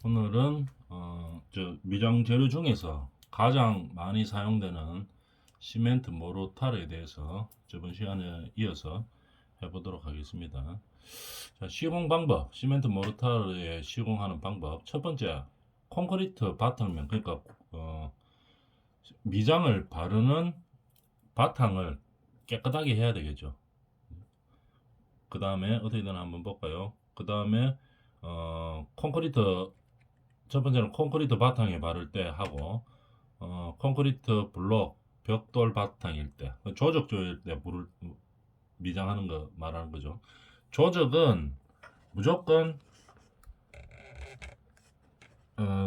오늘은 미장 재료 중에서 가장 많이 사용되는 시멘트 모르타르에 대해서 저번 시간에 이어서 해보도록 하겠습니다. 자, 시공 방법, 시멘트 모르타르에 시공하는 방법. 첫 번째, 콘크리트 바탕면, 그러니까 미장을 바르는 바탕을 깨끗하게 해야 되겠죠. 그 다음에 어떻게 되나 한번 볼까요? 그 다음에 콘크리트, 첫 번째는 콘크리트 바탕에 바를 때 하고, 콘크리트 블록 벽돌 바탕일 때, 조적조일 때 물을 미장하는 거 말하는 거죠. 조적은 무조건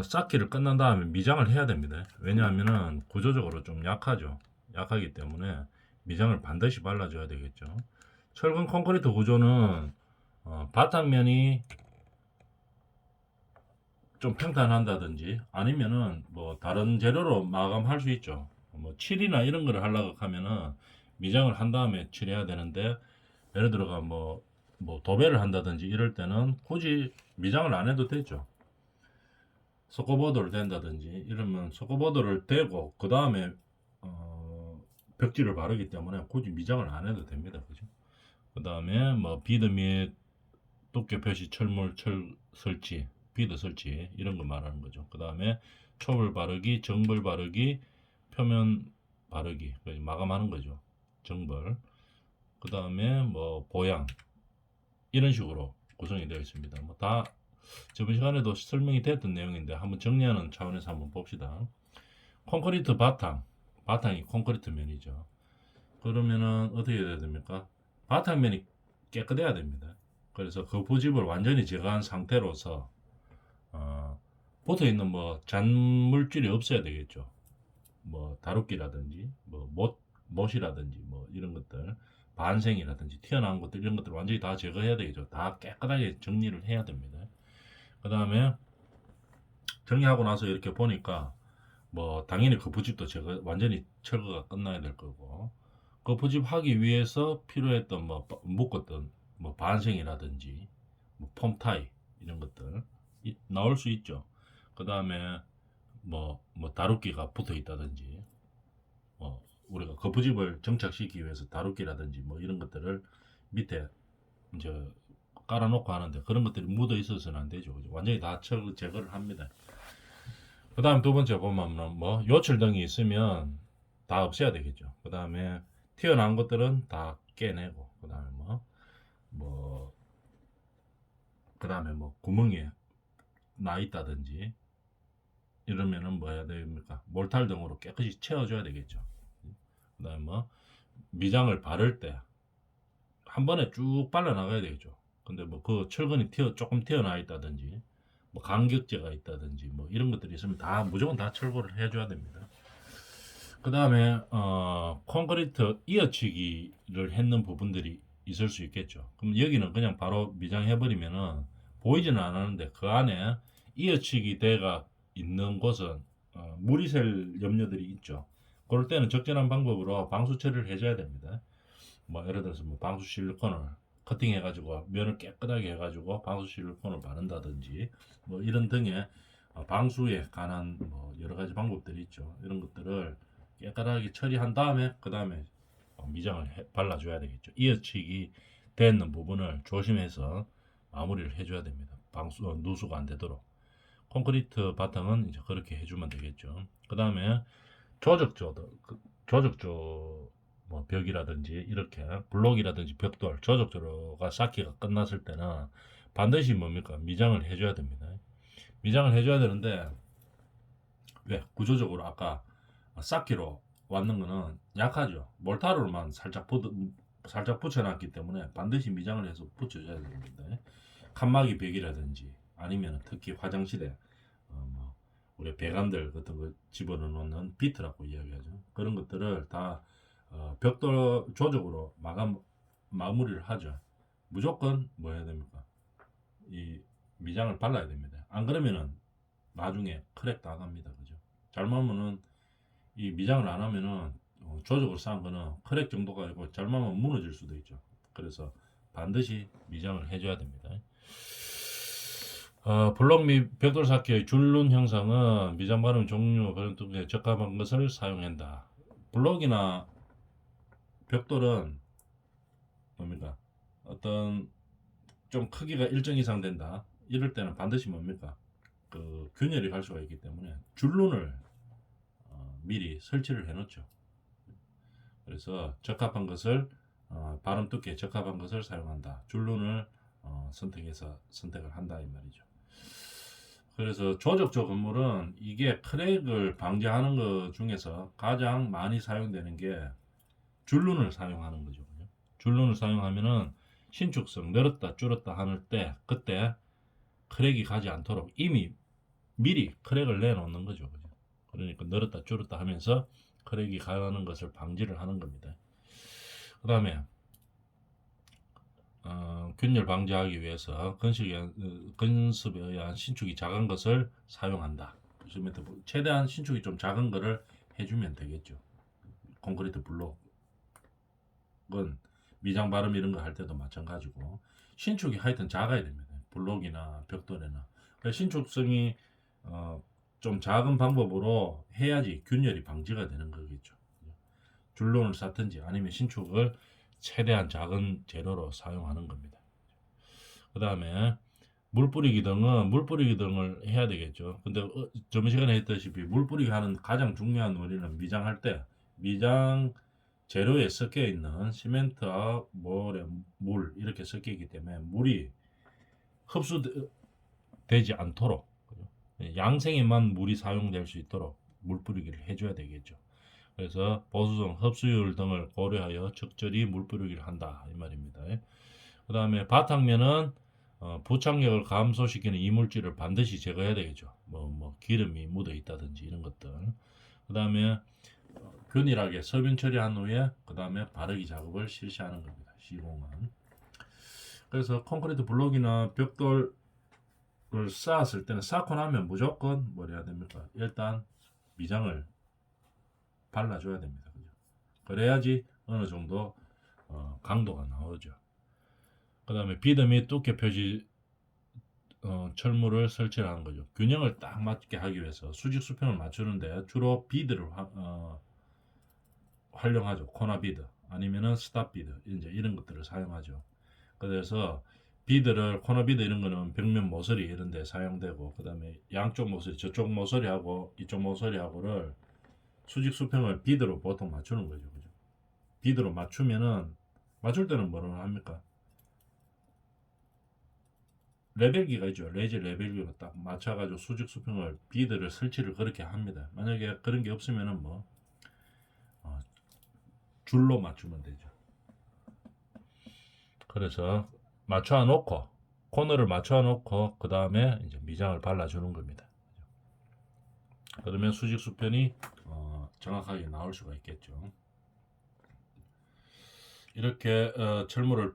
쌓기를 끝난 다음에 미장을 해야 됩니다. 왜냐하면은 구조적으로 좀 약하죠. 약하기 때문에 미장을 반드시 발라줘야 되겠죠. 철근 콘크리트 구조는 바탕면이 좀 평탄한다든지 아니면은 뭐 다른 재료로 마감할 수 있죠. 뭐 칠이나 이런 거를 하려고 하면은 미장을 한 다음에 칠해야 되는데, 예를 들어가 뭐 도배를 한다든지 이럴 때는 굳이 미장을 안 해도 되죠. 스코보드를 댄다든지 이러면 스코보드를 대고 그 다음에 벽지를 바르기 때문에 굳이 미장을 안 해도 됩니다. 그죠? 그 다음에 뭐 비드 및 두께 표시 철물 철 설치, 비드 설치 이런 거 말하는 거죠. 그 다음에 초벌 바르기, 정벌 바르기, 표면 바르기, 마감하는 거죠. 정벌. 그 다음에 뭐 보양 이런 식으로 구성이 되어 있습니다. 뭐 다 저번 시간에도 설명이 됐던 내용인데 한번 정리하는 차원에서 한번 봅시다. 콘크리트 바탕이 콘크리트 면이죠. 그러면은 어떻게 해야 됩니까? 바탕면이 깨끗해야 됩니다. 그래서 그 부집을 완전히 제거한 상태로서 붙어 있는 뭐 잔물질이 없어야 되겠죠. 뭐 다루기라든지 뭐 못이라든지 뭐 이런 것들, 반생이라든지 튀어나온 것들, 이런 것들 완전히 다 제거해야 되겠죠. 다 깨끗하게 정리를 해야 됩니다. 그 다음에 정리하고 나서 이렇게 보니까 뭐 당연히 그 부집도 제거 완전히 철거가 끝나야 될 거고, 그 부집하기 위해서 필요했던 뭐 묶었던 뭐 반생이라든지 뭐 폼타이 이런 것들 나올 수 있죠. 그 다음에 뭐 다루기가 붙어 있다든지, 우리가 거푸집을 정착시키기 위해서 다루기라든지 뭐 이런 것들을 밑에 이제 깔아놓고 하는데, 그런 것들이 묻어 있어서는 안 되죠. 그죠? 완전히 다 제거를 합니다. 그 다음 두 번째 보면 뭐 요철등이 있으면 다 없애야 되겠죠. 그 다음에 튀어나온 것들은 다 깨내고, 그 다음에 뭐, 그 다음에 뭐 구멍이 나 있다든지 이러면은 뭐 해야 됩니까? 몰탈 등으로 깨끗이 채워줘야 되겠죠. 그 다음에 뭐 미장을 바를 때 한 번에 쭉 발라 나가야 되겠죠. 근데 뭐 그 철근이 조금 튀어나와 있다든지 뭐 간격제가 있다든지 뭐 이런 것들이 있으면 다 무조건 다 철거를 해줘야 됩니다. 그 다음에 콘크리트 이어치기를 했는 부분들이 있을 수 있겠죠. 그럼 여기는 그냥 바로 미장해버리면은 보이지는 않았는데 그 안에 이어치기 대가 있는 곳은 물이 셀 염려들이 있죠. 그럴 때는 적절한 방법으로 방수 처리를 해줘야 됩니다. 뭐 예를 들어서 뭐 방수 실리콘을 커팅해가지고 면을 깨끗하게 해가지고 방수 실리콘을 바른다든지 뭐 이런 등의 방수에 관한 뭐 여러 가지 방법들이 있죠. 이런 것들을 깨끗하게 처리한 다음에 그 다음에 미장을 발라줘야 되겠죠. 이어치기 되는 부분을 조심해서 마무리를 해줘야 됩니다. 방수 누수가 안 되도록. 콘크리트 바탕은 이제 그렇게 해주면 되겠죠. 그 다음에 조적조 뭐 벽이라든지 이렇게 블록이라든지 벽돌 조적조가 쌓기가 끝났을 때는 반드시 뭡니까? 미장을 해줘야 됩니다. 미장을 해줘야 되는데, 왜 구조적으로 아까 쌓기로 왔는 거는 약하죠. 몰타르로만 살짝 붙여놨기 때문에 반드시 미장을 해서 붙여줘야 됩니다. 칸막이 벽이라든지 아니면 특히 화장실에 뭐 우리 배관들 같은 거 집어넣어 놓는 비트라고 이야기하죠. 그런 것들을 다 벽돌 조적으로 마무리를 하죠. 무조건 뭐 해야 됩니까? 이 미장을 발라야 됩니다. 안 그러면은 나중에 크랙 당합니다. 그죠? 잘못하면은 이 미장을 안 하면은 조적으로 쌓은 거는 크랙 정도가 아니고 잘못하면 무너질 수도 있죠. 그래서 반드시 미장을 해줘야 됩니다. 블록 및 벽돌 쌓기의 줄눈 형상은 미장 발음 종류 그런 쪽에 적합한 것을 사용한다. 블록이나 벽돌은 뭡니까? 어떤 좀 크기가 일정 이상 된다. 이럴 때는 반드시 뭡니까? 그 균열이 갈 수가 있기 때문에 줄눈을 미리 설치를 해놓죠. 그래서 적합한 것을 발음 두께 적합한 것을 사용한다. 줄눈을 선택을 한다 이 말이죠. 그래서 조적조 건물은 이게 크랙을 방지하는 것 중에서 가장 많이 사용되는 게 줄눈을 사용하는 거죠. 줄눈을 사용하면은 신축성 늘었다 줄었다 하는 때 그때 크랙이 가지 않도록 이미 미리 크랙을 내놓는 거죠. 그러니까 늘었다 줄었다 하면서 크랙이 가는 것을 방지를 하는 겁니다. 그 다음에 균열 방지하기 위해서 건습에 의한 신축이 작은 것을 사용한다. 최대한 신축이 좀 작은 거를 해주면 되겠죠. 콘크리트 블록은 미장 발음 이런 거 할 때도 마찬가지고 신축이 하여튼 작아야 됩니다. 블록이나 벽돌이나 신축성이 좀 작은 방법으로 해야지 균열이 방지가 되는 거겠죠. 줄눈을 쌓든지 아니면 신축을 최대한 작은 재료로 사용하는 겁니다. 그 다음에 물 뿌리기 등을 해야 되겠죠. 근데 저번 시간에 했다시피 물 뿌리기 하는 가장 중요한 원리는 미장할 때 미장 재료에 섞여 있는 시멘트와 모래, 물 이렇게 섞여 있기 때문에 물이 흡수되지 않도록 양생에만 물이 사용될 수 있도록 물 뿌리기를 해줘야 되겠죠. 그래서 보수성, 흡수율 등을 고려하여 적절히 물 뿌리기를 한다 이 말입니다. 그 다음에 바탕면은 부착력을 감소시키는 이물질을 반드시 제거해야 되겠죠. 뭐 기름이 묻어 있다든지 이런 것들. 그 다음에 균일하게 서변 처리한 후에 그 다음에 바르기 작업을 실시하는 겁니다. 시공은. 그래서 콘크리트 블록이나 벽돌을 쌓았을 때는 쌓고 나면 무조건 뭘 해야 됩니까? 일단 미장을 발라줘야 됩니다. 그죠? 그래야지 어느 정도 강도가 나오죠. 그 다음에 비드 및 두께 표시 철물을 설치하는 거죠. 균형을 딱 맞게 하기 위해서 수직 수평을 맞추는데 주로 비드를 활용하죠. 코나 비드 아니면은 스탑 비드 이제 이런 것들을 사용하죠. 그래서 비드를 코너 비드 이런 거는 벽면 모서리 이런 데 사용되고 그 다음에 양쪽 모서리 저쪽 모서리하고 이쪽 모서리하고를 수직 수평을 비드로 보통 맞추는 거죠. 그죠? 비드로 맞추면은 맞출 때는 뭐를 합니까? 레벨기가 있죠. 레지 레벨기로 딱 맞춰가지고 수직 수평을 비드를 설치를 그렇게 합니다. 만약에 그런 게 없으면은 뭐 줄로 맞추면 되죠. 그래서 맞춰 놓고 코너를 맞춰 놓고 그 다음에 이제 미장을 발라주는 겁니다. 그러면 수직 수평이 정확하게 나올 수가 있겠죠. 이렇게 철물을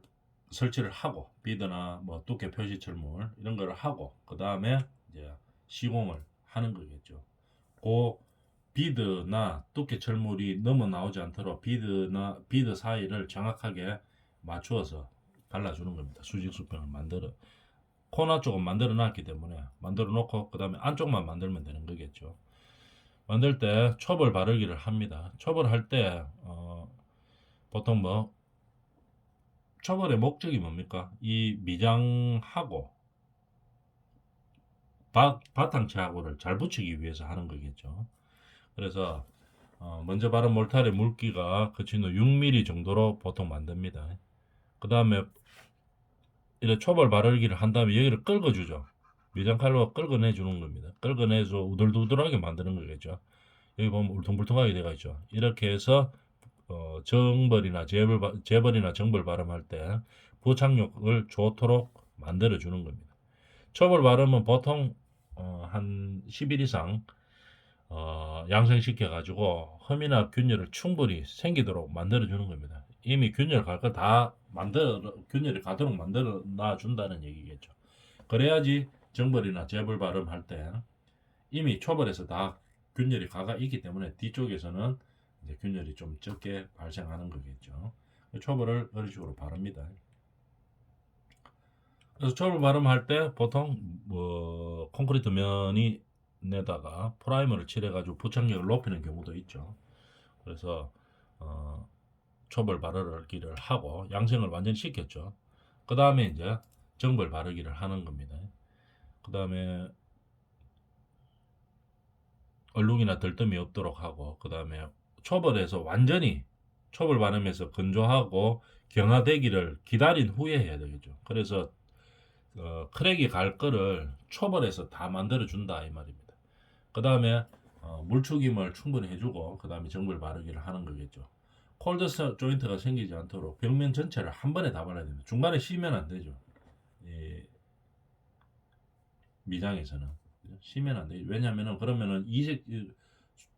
설치를 하고 비드나 뭐 두께 표시 철물 이런 거를 하고 그 다음에 이제 시공을 하는 거겠죠. 그 비드나 두께 철물이 넘어 나오지 않도록 비드 사이를 정확하게 맞추어서 발라주는 겁니다. 수직 수평을 코너 쪽은 만들어 놨기 때문에 만들어 놓고 그 다음에 안쪽만 만들면 되는 거겠죠. 만들 때 초벌 바르기를 합니다. 초벌할 때 보통 뭐 초벌의 목적이 뭡니까? 이 미장하고 바탕체하고를 잘 붙이기 위해서 하는 거겠죠. 그래서 먼저 바른 몰탈의 물기가 그친 후 6mm 정도로 보통 만듭니다. 그 다음에 이렇게 초벌 바르기를 한 다음에 여기를 긁어주죠. 미장칼로 긁어내 주는 겁니다. 긁어내서 우들우들하게 만드는 거겠죠. 여기 보면 울퉁불퉁하게 되어 있죠. 이렇게 해서 정벌이나 재벌이나 정벌 발음할 때 부착력을 좋도록 만들어 주는 겁니다. 초벌 발음은 보통 한 10일 이상 양성시켜 가지고 흠이나 균열을 충분히 생기도록 만들어 주는 겁니다. 이미 균열 갈 거 다 균열이 가도록 만들어 놔 준다는 얘기겠죠. 그래야지 정벌이나 재벌 발음할 때 이미 초벌에서 다 균열이 가가 있기 때문에 뒤쪽에서는 이제 균열이 좀 적게 발생하는 거겠죠. 초벌을 그런 식으로 바릅니다. 그래서 초벌 발음할 때 보통 뭐 콘크리트 면이 내다가 프라이머를 칠해가지고 부착력을 높이는 경우도 있죠. 그래서 초벌 바르기를 하고 양생을 완전히 시켰죠. 그 다음에 이제 정벌 바르기를 하는 겁니다. 그 다음에 얼룩이나 들뜸이 없도록 하고, 그 다음에 초벌해서 완전히 초벌 바르면서 건조하고 경화되기를 기다린 후에 해야 되겠죠. 그래서 크랙이 갈 거를 초벌해서 다 만들어 준다 이 말입니다. 그 다음에 물축임을 충분히 해주고 그 다음에 정벌 바르기를 하는 거겠죠. 콜드 조인트가 생기지 않도록 벽면 전체를 한 번에 다 발라야 됩니다. 중간에 쉬면 안 되죠. 이 미장에서는 쉬면 안 돼요. 왜냐하면은 그러면은 이색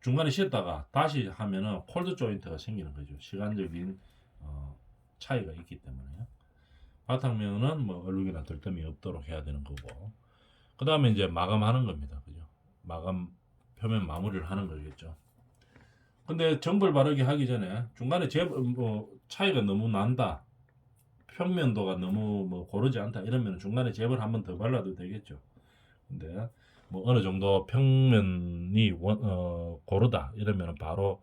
중간에 쉬었다가 다시 하면은 콜드 조인트가 생기는 거죠. 시간적인 차이가 있기 때문에요. 바탕면은 뭐 얼룩이나 들뜸이 없도록 해야 되는 거고, 그 다음에 이제 마감하는 겁니다. 그죠? 마감 표면 마무리를 하는 거겠죠. 근데 정벌 바르기 하기 전에 중간에 뭐 차이가 너무 난다, 평면도가 너무 뭐 고르지 않다 이러면 중간에 제벌 한 번 더 발라도 되겠죠. 근데 뭐 어느 정도 평면이 고르다 이러면 바로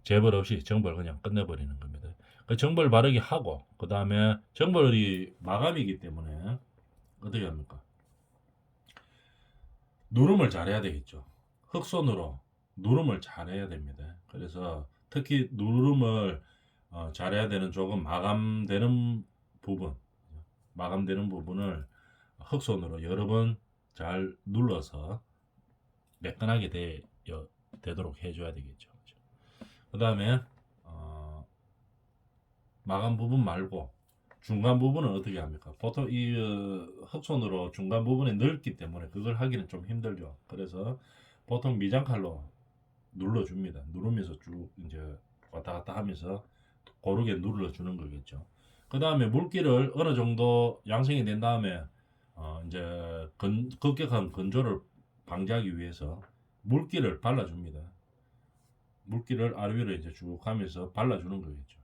재벌 없이 정벌 그냥 끝내버리는 겁니다. 그 정벌 바르기 하고 그 다음에 정벌이 마감이기 때문에 어떻게 합니까? 누름을 잘해야 되겠죠. 흑손으로 누름을 잘해야 됩니다. 그래서 특히 누름을 잘해야 되는 쪽은 마감되는 부분을 흑손으로 여러 번 잘 눌러서 매끈하게 되도록 해줘야 되겠죠. 그 다음에 마감 부분 말고 중간 부분은 어떻게 합니까? 보통 이 흑손으로 중간 부분이 넓기 때문에 그걸 하기는 좀 힘들죠. 그래서 보통 미장칼로 눌러줍니다. 누르면서 쭉 이제 왔다 갔다 하면서 고르게 눌러주는 거겠죠. 그 다음에 물기를 어느 정도 양성이 된 다음에 이제 급격한 건조를 방지하기 위해서 물기를 발라줍니다. 물기를 아래 위로 이제 쭉 가면서 발라주는 거겠죠.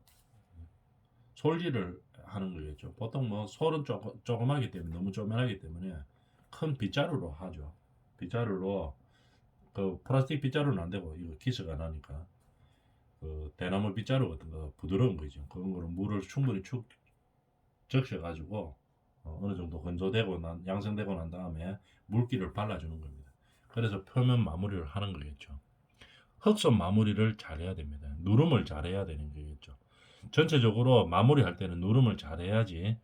솔질을 하는 거겠죠. 보통 뭐 솔은 조그마기 때문에 너무 조그만하기 때문에 큰 빗자루로 하죠. 빗자루로 그 플라스틱 빗자루는 안 되고 이거 기스가 나니까 그 대나무 빗자루 같은 거 부드러운 거죠. 그런 거로 물을 충분히 축 적셔가지고 어느 정도 건조되고 양성되고 난 다음에 물기를 발라주는 겁니다. 그래서 표면 마무리를 하는 거겠죠. 흑선 마무리를 잘해야 됩니다. 누름을 잘해야 되는 거겠죠. 전체적으로 마무리할 때는 누름을 잘해야지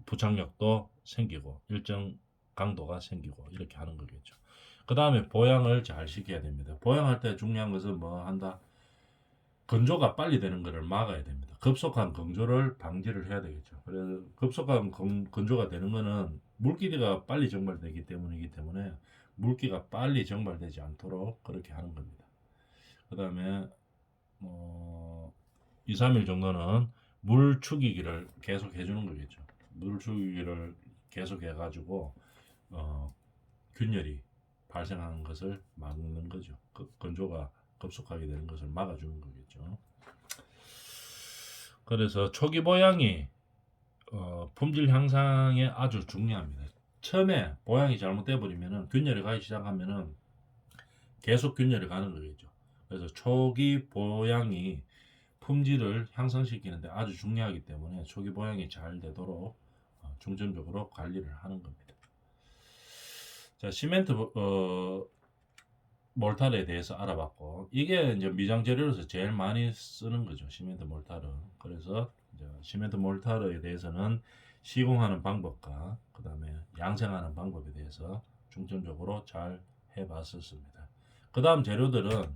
부착력도 생기고 일정 강도가 생기고 이렇게 하는 거겠죠. 그 다음에 보양을 잘 시켜야 됩니다. 보양할 때 중요한 것은 뭐 한다? 건조가 빨리 되는 것을 막아야 됩니다. 급속한 건조를 방지를 해야 되겠죠. 그래서 급속한 건조가 되는 것은 물기가 빨리 증발되기 때문에 물기가 빨리 증발되지 않도록 그렇게 하는 겁니다. 그 다음에 뭐 2, 3일 정도는 물 축이기를 계속 해주는 거겠죠. 물 축이기를 계속 해가지고 균열이 발생하는 것을 막는 거죠. 건조가 급속하게 되는 것을 막아주는 거겠죠. 그래서 초기 보양이 품질 향상에 아주 중요합니다. 처음에 보양이 잘못돼 버리면은 균열이 가기 시작하면은 계속 균열이 가는 거겠죠. 그래서 초기 보양이 품질을 향상시키는데 아주 중요하기 때문에 초기 보양이 잘 되도록 중점적으로 관리를 하는 겁니다. 자, 시멘트 몰탈에 대해서 알아봤고, 이게 이제 미장 재료로서 제일 많이 쓰는 거죠, 시멘트 몰탈은. 그래서 이제 시멘트 몰탈에 대해서는 시공하는 방법과 그 다음에 양생하는 방법에 대해서 중점적으로 잘 해봤었습니다. 그 다음 재료들은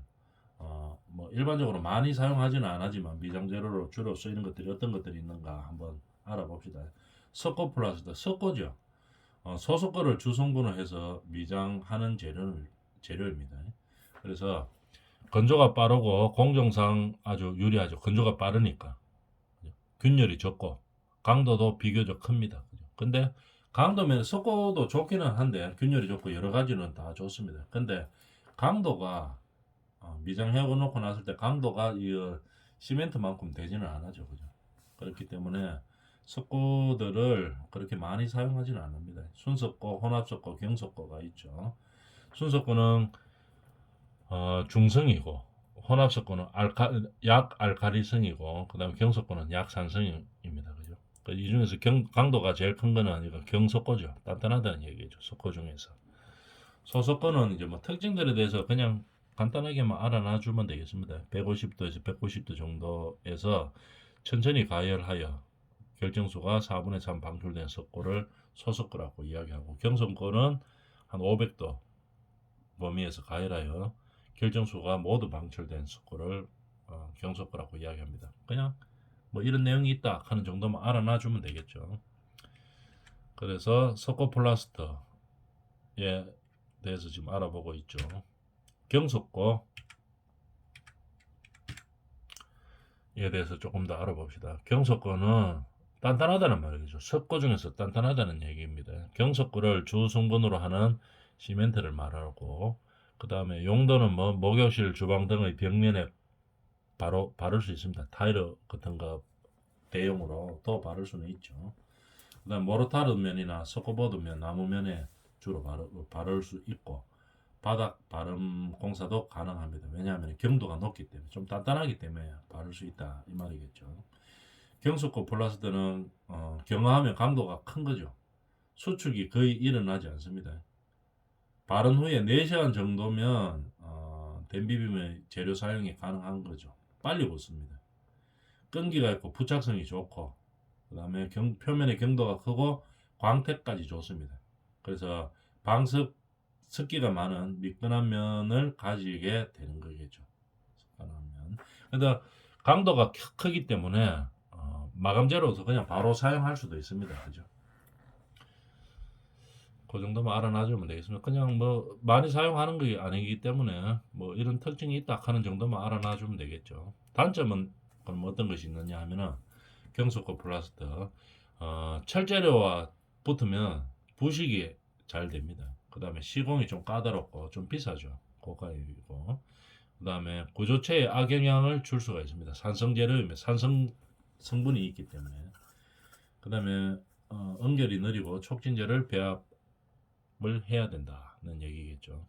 뭐 일반적으로 많이 사용하지는 않지만 미장 재료로 주로 쓰이는 것들이 어떤 것들이 있는가 한번 알아봅시다. 석고 플라스트, 석고죠. 소석고를 주성분을 해서 미장하는 재료입니다. 그래서 건조가 빠르고 공정상 아주 유리하죠. 건조가 빠르니까 균열이 적고 강도도 비교적 큽니다. 근데 강도면 석고도 좋기는 한데 균열이 적고 여러 가지는 다 좋습니다. 근데 강도가 미장해 놓고 났을 때 강도가 이 시멘트만큼 되지는 않아죠. 그죠? 그렇기 때문에 석고들을 그렇게 많이 사용하지는 않습니다. 순석고, 혼합석고, 경석고가 있죠. 순석고는 중성이고, 혼합석고는 약알칼리성이고, 그 다음에 경석고는 약산성입니다. 그죠? 이 중에서 강도가 제일 큰 거는 이거 경석고죠. 단단하다는 얘기죠. 석고 중에서. 소석고는 이제 뭐 특징들에 대해서 그냥 간단하게만 알아놔 주면 되겠습니다. 150도에서 190도 정도에서 천천히 가열하여 결정수가 4분의 3 방출된 석고를 소석고라고 이야기하고, 경석고는 한 500도 범위에서 가열하여 결정수가 모두 방출된 석고를 경석고라고 이야기합니다. 그냥 뭐 이런 내용이 있다 하는 정도만 알아놔 주면 되겠죠. 그래서 석고 플라스터에 대해서 지금 알아보고 있죠. 경석고에 대해서 조금 더 알아봅시다. 경석고는 단단하다는 말이죠. 석고 중에서 단단하다는 얘기입니다. 경석고를 주 성분으로 하는 시멘트를 말하고, 그 다음에 용도는 뭐 목욕실, 주방 등의 벽면에 바로 바를 수 있습니다. 타일 같은 거 대용으로 더 바를 수는 있죠. 그 다음 모르타르면이나 석고보드면, 나무면에 주로 바를 수 있고, 바닥 발음 공사도 가능합니다. 왜냐하면 경도가 높기 때문에, 좀 단단하기 때문에 바를 수 있다 이 말이겠죠. 경석고 플라스터는 경화하면 강도가 큰 거죠. 수축이 거의 일어나지 않습니다. 바른 후에 4시간 정도면 댐비빔의 재료 사용이 가능한 거죠. 빨리 붙습니다. 끈기가 있고 부착성이 좋고, 그 다음에 표면의 경도가 크고 광택까지 좋습니다. 그래서 습기가 많은 미끈한 면을 가지게 되는 거겠죠. 미끈한 면. 근데 강도가 크기 때문에 마감재로서 그냥 바로 사용할 수도 있습니다. 그죠? 그 정도만 알아놔주면 되겠습니다. 그냥 뭐 많이 사용하는 게 아니기 때문에 뭐 이런 특징이 있다 하는 정도만 알아놔주면 되겠죠. 단점은 그럼 어떤 것이 있느냐 하면은, 경석고 플라스터 철재료와 붙으면 부식이 잘 됩니다. 그 다음에 시공이 좀 까다롭고 좀 비싸죠. 고가이고. 그 다음에 구조체에 악영향을 줄 수가 있습니다. 산성재료이면 산성 성분이 있기 때문에. 그 다음에 응결이 느리고 촉진제를 배합을 해야 된다는 얘기겠죠.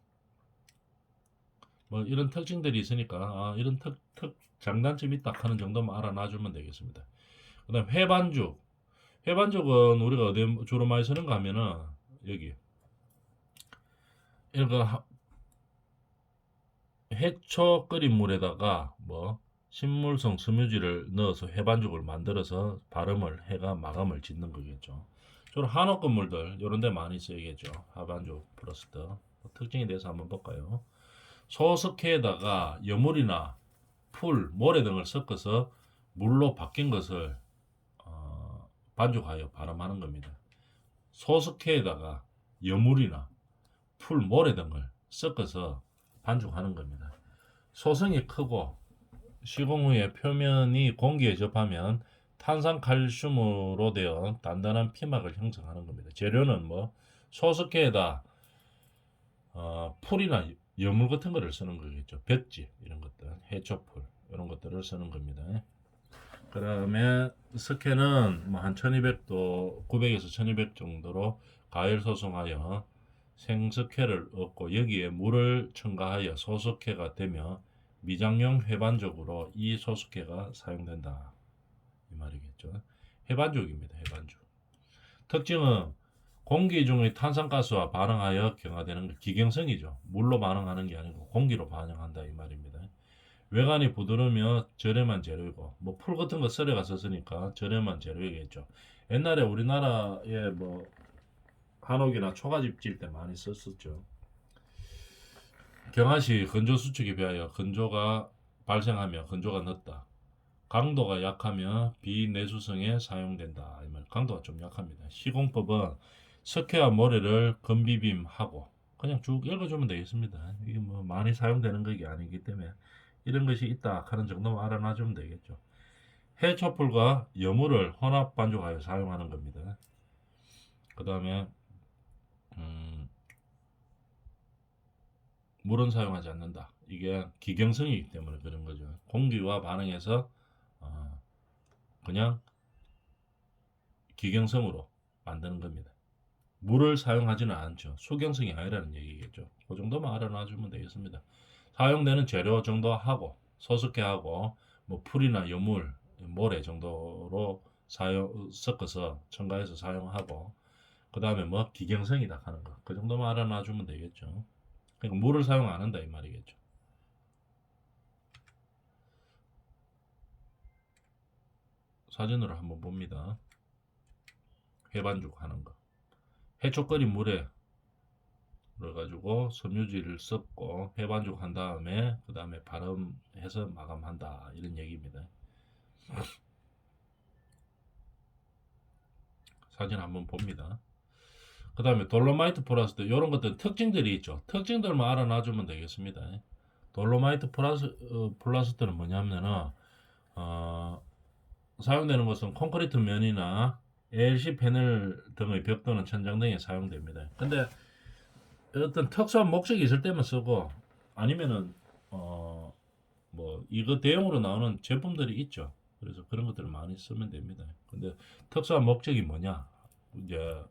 뭐 이런 특징들이 있으니까 이런 장단점이 있다 하는 정도만 알아놔주면 되겠습니다. 그 다음 회반죽. 회반죽은 우리가 어디 주로 많이 쓰는가 하면은, 여기 이거 해초 끓인 물에다가 뭐 식물성 섬유질을 넣어서 회반죽을 만들어서 해가 마감을 짓는 거겠죠. 주로 한옥 건물들 이런 데 많이 쓰이겠죠. 하반죽 플러스터 특징에 대해서 한번 볼까요? 소석회에다가 여물이나 풀, 모래 등을 섞어서 물로 바뀐 것을 반죽하여 발음하는 겁니다. 소석회에다가 여물이나 풀, 모래 등을 섞어서 반죽하는 겁니다. 소성이 크고 시공 후에 표면이 공기에 접하면 탄산칼슘으로 되어 단단한 피막을 형성하는 겁니다. 재료는 뭐 소석회에다 풀이나 여물 같은 거를 쓰는 거겠죠. 벽지 이런 것들, 해초풀 이런 것들을 쓰는 겁니다. 그다음에 석회는 뭐 한 1200도, 900에서 1200 정도로 가열 소성하여 생석회를 얻고, 여기에 물을 첨가하여 소석회가 되며 미장용 회반죽으로 이 소석회가 사용된다 이 말이겠죠. 회반죽입니다. 회반죽. 특징은 공기 중의 탄산가스와 반응하여 경화되는 기경성이죠. 물로 반응하는 게 아니고 공기로 반응한다 이 말입니다. 외관이 부드러우며 저렴한 재료이고, 뭐 풀 같은 거 썰어가 썼으니까 저렴한 재료이겠죠. 옛날에 우리나라에 뭐 한옥이나 초가집 질 때 많이 썼었죠. 경화시 건조 수축에 비하여 건조가 발생하며 건조가 늦다. 강도가 약하며 비내수성에 사용된다. 이 말. 강도가 좀 약합니다. 시공법은 석회와 모래를 건비빔하고, 그냥 쭉 읽어주면 되겠습니다. 이게 뭐 많이 사용되는 것이 아니기 때문에 이런 것이 있다 하는 정도만 알아놔주면 되겠죠. 해초풀과 여물을 혼합 반죽하여 사용하는 겁니다. 그 다음에 물은 사용하지 않는다. 이게 기경성이기 때문에 그런 거죠. 공기와 반응해서 그냥 기경성으로 만드는 겁니다. 물을 사용하지는 않죠. 수경성이 아니라는 얘기겠죠. 그 정도만 알아놔주면 되겠습니다. 사용되는 재료 정도 하고 소스케 하고 뭐 풀이나 여물, 모래 정도로 섞어서 첨가해서 사용하고 그 다음에 뭐 기경성이다 하는 거 그 정도만 알아놔주면 되겠죠. 그러니까 물을 사용 안 한다 이 말이겠죠. 사진으로 한번 봅니다. 회반죽 하는 거. 해초 끓인 물에 그래가지고 섬유질을 섞고 회반죽 한 다음에 그 다음에 발음해서 마감한다 이런 얘기입니다. 사진 한번 봅니다. 그 다음에 돌로마이트 플라스트 이런 것들 특징들이 있죠. 특징들만 알아놔주면 되겠습니다. 돌로마이트 플라스트는 뭐냐면은 사용되는 것은 콘크리트 면이나 ALC 패널 등의 벽 또는 천장 등에 사용됩니다. 근데 어떤 특수한 목적이 있을 때만 쓰고 아니면은 뭐 이거 대용으로 나오는 제품들이 있죠. 그래서 그런 것들을 많이 쓰면 됩니다. 근데 특수한 목적이 뭐냐? 이제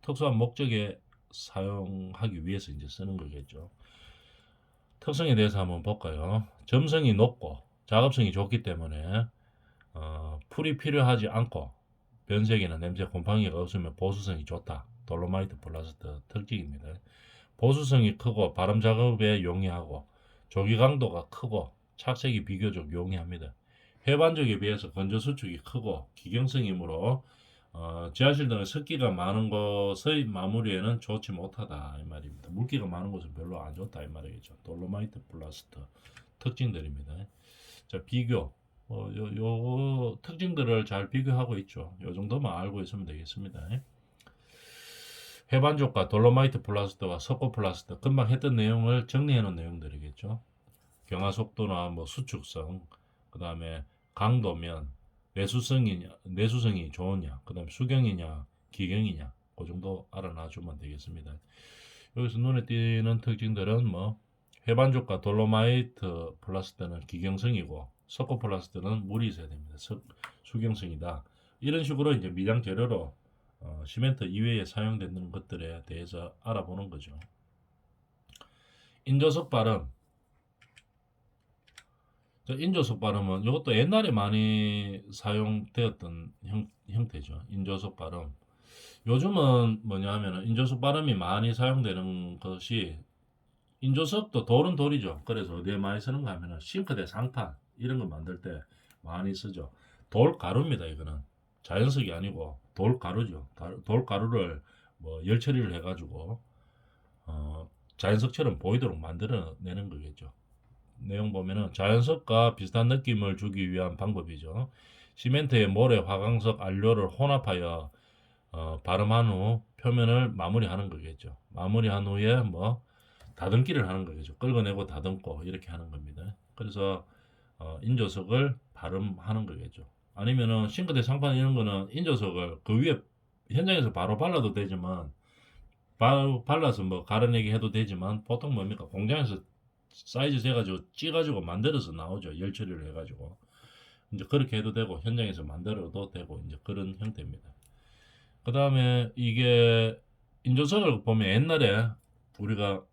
특수한 목적에 사용하기 위해서 이제 쓰는 거겠죠. 특성에 대해서 한번 볼까요? 점성이 높고 작업성이 좋기 때문에 풀이 필요하지 않고 변색이나 냄새, 곰팡이가 없으면 보수성이 좋다. 돌로마이트 플라스트 특징입니다. 보수성이 크고 발음 작업에 용이하고 조기 강도가 크고 착색이 비교적 용이합니다. 회반죽에 비해서 건조 수축이 크고 기경성이므로 지하실 등의 습기가 많은 곳의 마무리에는 좋지 못하다 이 말입니다. 물기가 많은 곳은 별로 안 좋다 이 말이겠죠. 돌로마이트 플라스트 특징들입니다. 자 비교 요 특징들을 잘 비교하고 있죠. 요 정도만 알고 있으면 되겠습니다. 회반죽과 돌로마이트 플라스트와 석고 플라스트 금방 했던 내용을 정리해 놓은 내용들이겠죠. 경화 속도나 뭐 수축성, 그 다음에 강도면 내수성이 좋으냐, 그 다음에 수경이냐, 기경이냐, 그 정도 알아놔주면 되겠습니다. 여기서 눈에 띄는 특징들은 뭐 회반죽과 돌로마이트 플라스트는 기경성이고 석고 플라스트는 물이 있어야 됩니다. 수경성이다. 이런 식으로 이제 미장 재료로 시멘트 이외에 사용되는 것들에 대해서 알아보는 거죠. 인조석 발음. 인조석 발음은 이것도 옛날에 많이 사용되었던 형태죠. 인조석 발음. 요즘은 뭐냐 하면 인조석 발음이 많이 사용되는 것이 인조석도 돌은 돌이죠. 그래서 어디에 많이 쓰는가 하면 싱크대 상판 이런 거 만들 때 많이 쓰죠. 돌가루입니다. 이거는 자연석이 아니고 돌가루죠. 돌가루를 뭐 열 처리를 해가지고 자연석처럼 보이도록 만들어내는 거겠죠. 내용 보면은 자연석과 비슷한 느낌을 주기 위한 방법이죠. 시멘트에 모래, 화강석, 안료를 혼합하여 발음한 후 표면을 마무리하는 거겠죠. 마무리한 후에 뭐 다듬기를 하는 거겠죠. 긁어내고 다듬고 이렇게 하는 겁니다. 그래서 인조석을 발음하는 거겠죠. 아니면은 싱크대 상판 이런 거는 인조석을 그 위에 현장에서 바로 발라도 되지만 바로 발라서 뭐 가려내기 해도 되지만 보통 뭡니까 공장에서 사이즈 재가지고 찌가지고 만들어서 나오죠. 열 처리를 해가지고 이제 그렇게 해도 되고 현장에서 만들어도 되고 이제 그런 형태입니다. 그 다음에 이게 인조석을 보면 우리가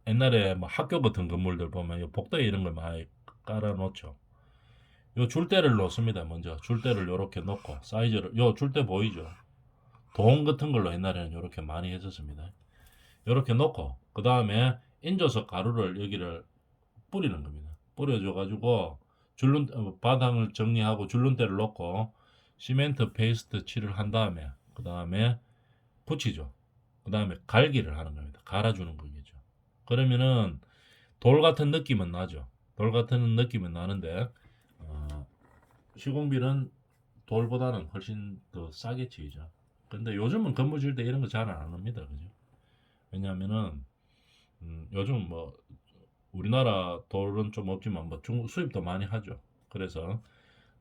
옛날에 뭐 학교 같은 건물들 보면 요 복도에 이런 걸 많이 깔아 놓죠. 요 줄대를 놓습니다. 먼저 줄대를 요렇게 놓고 사이즈를 요 줄대 보이죠? 동 같은 걸로 옛날에는 요렇게 많이 했었습니다. 요렇게 놓고 그 다음에 인조석 가루를 여기를 뿌리는 겁니다. 뿌려줘 가지고 바닥을 정리하고 줄눈대를 놓고 시멘트 페이스트 칠을 한 다음에 그 다음에 붙이죠. 그 다음에 갈기를 하는 겁니다. 갈아주는 거겠죠. 그러면은 돌 같은 느낌은 나죠. 돌 같은 느낌은 나는데 시공비는 돌보다는 훨씬 더 싸게 치이죠. 근데 요즘은 건물 지을 때 이런 거 잘 안 합니다. 그죠? 왜냐하면은 요즘 뭐 우리나라 돌은 좀 없지만 뭐 중국 수입도 많이 하죠. 그래서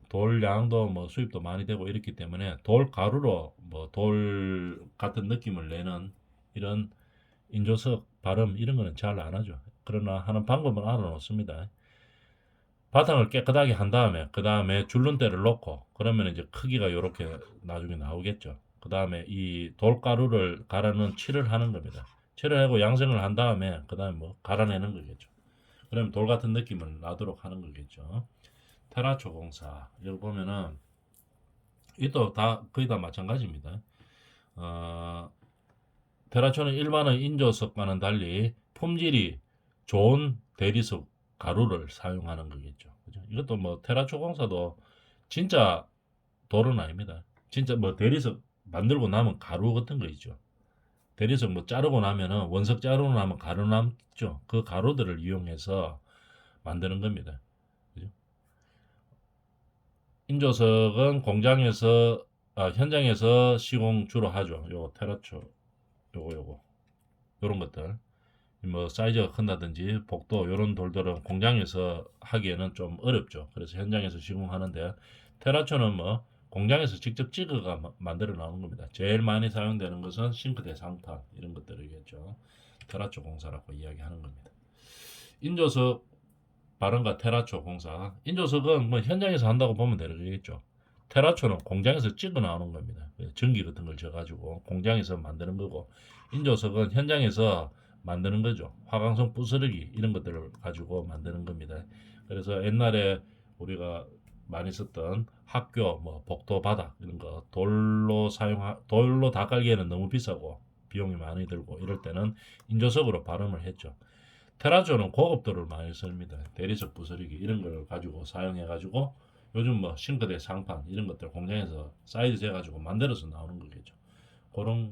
돌 양도 뭐 수입도 많이 되고 이렇기 때문에 돌 가루로 뭐 돌 같은 느낌을 내는 이런 인조석 발음 이런 거는 잘 안 하죠. 그러나 하는 방법은 알아놓습니다. 바탕을 깨끗하게 한 다음에 그 다음에 줄눈대를 놓고 그러면 이제 크기가 이렇게 나중에 나오겠죠. 그 다음에 이 돌가루를 갈아는 칠을 하는 겁니다. 칠을 하고 양생을 한 다음에 그 다음에 뭐 갈아내는 거겠죠. 그러면 돌 같은 느낌을 나도록 하는 거겠죠. 테라초 공사 여기 보면은 이도 다 거의 다 마찬가지입니다. 테라초는 일반의 인조석과는 달리 품질이 좋은 대리석 가루를 사용하는 거겠죠. 그죠? 이것도 뭐 테라초 공사도 진짜 돌은 아닙니다. 진짜 뭐 대리석 만들고 나면 가루 같은 거 있죠. 대리석 뭐 자르고 나면은 원석 자르고 나면 가루 남죠. 그 가루들을 이용해서 만드는 겁니다. 그죠? 인조석은 공장에서 현장에서 시공 주로 하죠. 요거 테라초 요거 요런 것들 뭐 사이즈가 큰다든지 복도 요런 돌들은 공장에서 하기에는 좀 어렵죠. 그래서 현장에서 시공하는데 테라초는 뭐 공장에서 직접 찍어가 만들어 나오는 겁니다. 제일 많이 사용되는 것은 싱크대 상판 이런 것들이겠죠. 테라초 공사라고 이야기하는 겁니다. 인조석 바른과 테라초 공사. 인조석은 뭐 현장에서 한다고 보면 되겠죠. 테라초는 공장에서 찍어 나오는 겁니다. 전기 같은 걸 져가지고 공장에서 만드는 거고, 인조석은 현장에서 만드는 거죠. 화강성 부스러기 이런 것들을 가지고 만드는 겁니다. 그래서 옛날에 우리가 많이 썼던 학교, 뭐 복도 바닥 이런 거 돌로 닦기에는 너무 비싸고 비용이 많이 들고 이럴 때는 인조석으로 발음을 했죠. 테라조는 고급도를 많이 씁니다. 대리석 부스러기 이런 걸 가지고 사용해 가지고 요즘 뭐 싱크대 상판 이런 것들 공장에서 사이즈 재 가지고 만들어서 나오는 거겠죠. 그런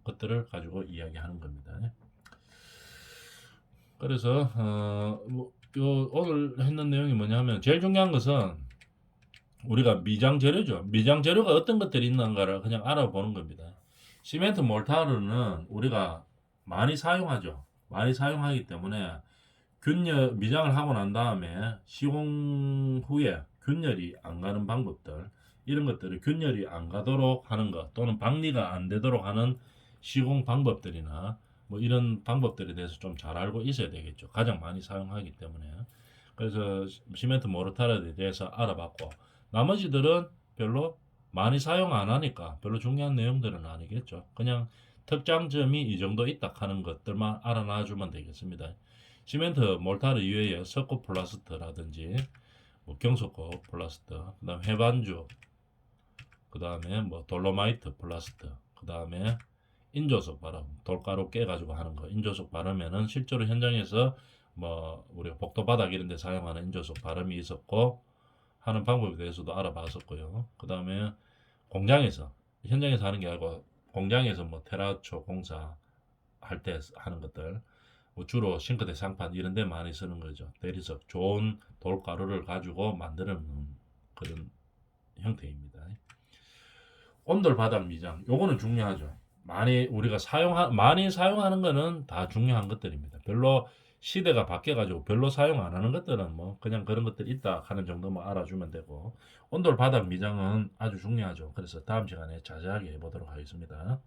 것들을 가지고 이야기하는 겁니다. 그래서 오늘 했는 내용이 뭐냐면 제일 중요한 것은 우리가 미장 재료죠. 미장 재료가 어떤 것들이 있는가를 그냥 알아보는 겁니다. 시멘트 몰타르는 우리가 많이 사용하죠. 많이 사용하기 때문에 미장을 하고 난 다음에 시공 후에 균열이 안 가는 방법들 이런 것들을 균열이 안 가도록 하는 것 또는 박리가 안 되도록 하는 시공 방법들이나 뭐 이런 방법들에 대해서 좀 잘 알고 있어야 되겠죠. 가장 많이 사용하기 때문에. 그래서 시멘트 모르타르에 대해서 알아봤고 나머지들은 별로 많이 사용 안 하니까 별로 중요한 내용들은 아니겠죠. 그냥 특장점이 이 정도 있다 하는 것들만 알아놔 주면 되겠습니다. 시멘트 몰타르 이외에 석고 플라스트라든지 뭐 경소고 플라스트, 그다음 해반주, 그다음에 뭐 돌로마이트 플라스트, 그다음에 인조석 바름, 돌가루 깨가지고 하는 거. 인조석 바르면은 실제로 현장에서 뭐 우리가 복도 바닥 이런 데 사용하는 인조석 바름이 있었고 하는 방법에 대해서도 알아봤었고요. 그다음에 공장에서 현장에서 하는 게 아니고 공장에서 뭐 테라초 공사 할 때 하는 것들 뭐 주로 싱크대 상판 이런 데 많이 쓰는 거죠. 대리석 좋은 돌가루를 가지고 만드는 그런 형태입니다. 온돌 바닥 미장 요거는 중요하죠. 많이 사용하는 거는 다 중요한 것들입니다. 별로 시대가 바뀌어가지고 별로 사용 안 하는 것들은 뭐 그냥 그런 것들이 있다 하는 정도만 알아주면 되고 온돌 바닥 미장은 아주 중요하죠. 그래서 다음 시간에 자세하게 해보도록 하겠습니다.